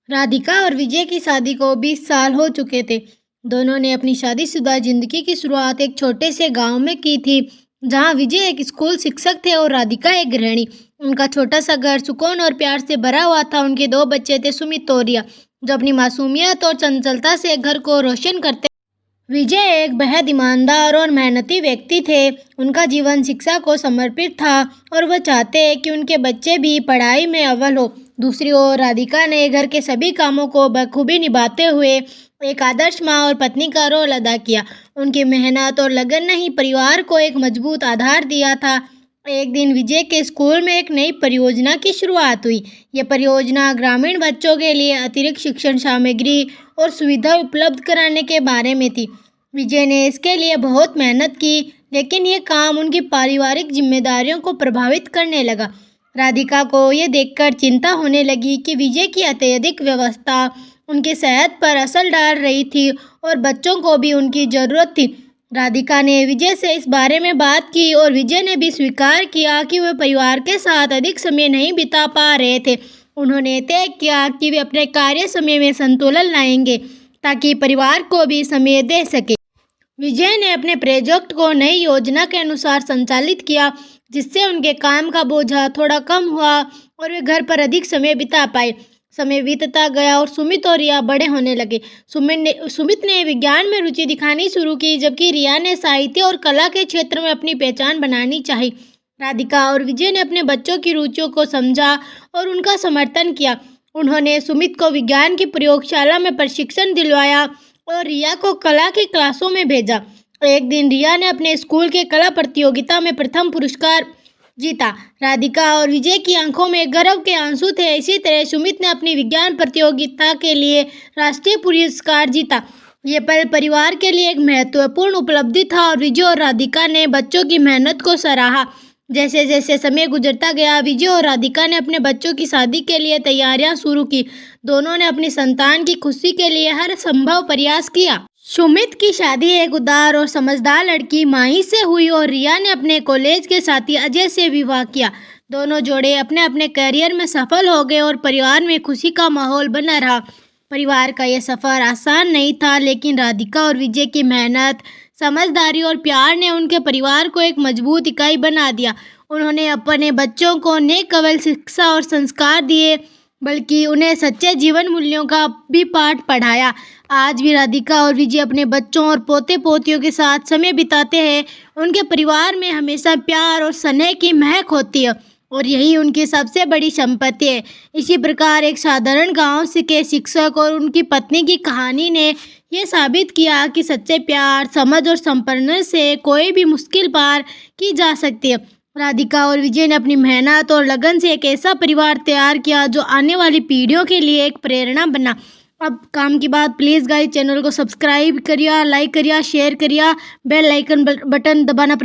राधिका और विजय की शादी को 20 साल हो चुके थे। दोनों ने अपनी शादीशुदा जिंदगी की शुरुआत एक छोटे से गांव में की थी, जहां विजय एक स्कूल शिक्षक थे और राधिका एक गृहिणी। उनका छोटा सा घर सुकून और प्यार से भरा हुआ था। उनके दो बच्चे थे, सुमित और रिया, जो अपनी मासूमियत और चंचलता से घर को रोशन करते। विजय एक बेहद ईमानदार और मेहनती व्यक्ति थे। उनका जीवन शिक्षा को समर्पित था और वह चाहते कि उनके बच्चे भी पढ़ाई में अव्वल हो। दूसरी ओर राधिका ने घर के सभी कामों को बखूबी निभाते हुए एक आदर्श माँ और पत्नी का रोल अदा किया। उनकी मेहनत और लगन ने ही परिवार को एक मजबूत आधार दिया था। एक दिन विजय के स्कूल में एक नई परियोजना की शुरुआत हुई। यह परियोजना ग्रामीण बच्चों के लिए अतिरिक्त शिक्षण सामग्री और सुविधा उपलब्ध कराने के बारे में थी। विजय ने इसके लिए बहुत मेहनत की, लेकिन ये काम उनकी पारिवारिक जिम्मेदारियों को प्रभावित करने लगा। राधिका को ये देखकर चिंता होने लगी कि विजय की अत्यधिक व्यवस्था उनकी सेहत पर असर डाल रही थी और बच्चों को भी उनकी ज़रूरत थी। राधिका ने विजय से इस बारे में बात की और विजय ने भी स्वीकार किया कि वे परिवार के साथ अधिक समय नहीं बिता पा रहे थे। उन्होंने तय किया कि वे अपने कार्य समय में संतुलन लाएंगे, ताकि परिवार को भी समय दे सके। विजय ने अपने प्रोजेक्ट को नई योजना के अनुसार संचालित किया, जिससे उनके काम का बोझा थोड़ा कम हुआ और वे घर पर अधिक समय बिता पाए। समय बीतता गया और सुमित और रिया बड़े होने लगे। सुमित ने विज्ञान में रुचि दिखानी शुरू की, जबकि रिया ने साहित्य और कला के क्षेत्र में अपनी पहचान बनानी चाही। राधिका और विजय ने अपने बच्चों की रुचियों को समझा और उनका समर्थन किया। उन्होंने सुमित को विज्ञान की प्रयोगशाला में प्रशिक्षण दिलवाया और रिया को कला की क्लासों में भेजा। एक दिन रिया ने अपने स्कूल के कला प्रतियोगिता में प्रथम पुरस्कार जीता। राधिका और विजय की आंखों में गर्व के आंसू थे। इसी तरह सुमित ने अपनी विज्ञान प्रतियोगिता के लिए राष्ट्रीय पुरस्कार जीता। ये पल परिवार के लिए एक महत्वपूर्ण उपलब्धि था और विजय और राधिका ने बच्चों की मेहनत को सराहा। जैसे जैसे समय गुजरता गया, विजय और राधिका ने अपने बच्चों की शादी के लिए तैयारियां शुरू की। दोनों ने अपनी संतान की खुशी के लिए हर संभव प्रयास किया। सुमित की शादी एक उदार और समझदार लड़की माही से हुई और रिया ने अपने कॉलेज के साथी अजय से विवाह किया। दोनों जोड़े अपने अपने करियर में सफल हो गए और परिवार में खुशी का माहौल बना रहा। परिवार का यह सफ़र आसान नहीं था, लेकिन राधिका और विजय की मेहनत, समझदारी और प्यार ने उनके परिवार को एक मजबूत इकाई बना दिया। उन्होंने अपने बच्चों को न केवल शिक्षा और संस्कार दिए, बल्कि उन्हें सच्चे जीवन मूल्यों का भी पाठ पढ़ाया। आज भी राधिका और विजय अपने बच्चों और पोते पोतियों के साथ समय बिताते हैं। उनके परिवार में हमेशा प्यार और स्नेह की महक होती है और यही उनकी सबसे बड़ी संपत्ति है। इसी प्रकार एक साधारण गांव से के शिक्षक और उनकी पत्नी की कहानी ने यह साबित किया कि सच्चे प्यार, समझ और समर्पण से कोई भी मुश्किल पार की जा सकती है। राधिका और विजय ने अपनी मेहनत और लगन से एक ऐसा परिवार तैयार किया जो आने वाली पीढ़ियों के लिए एक प्रेरणा बना। अब काम की बात, प्लीज़ गाइस चैनल को सब्सक्राइब करिए, लाइक करिए, शेयर करिए, बेल आइकन बटन दबाना।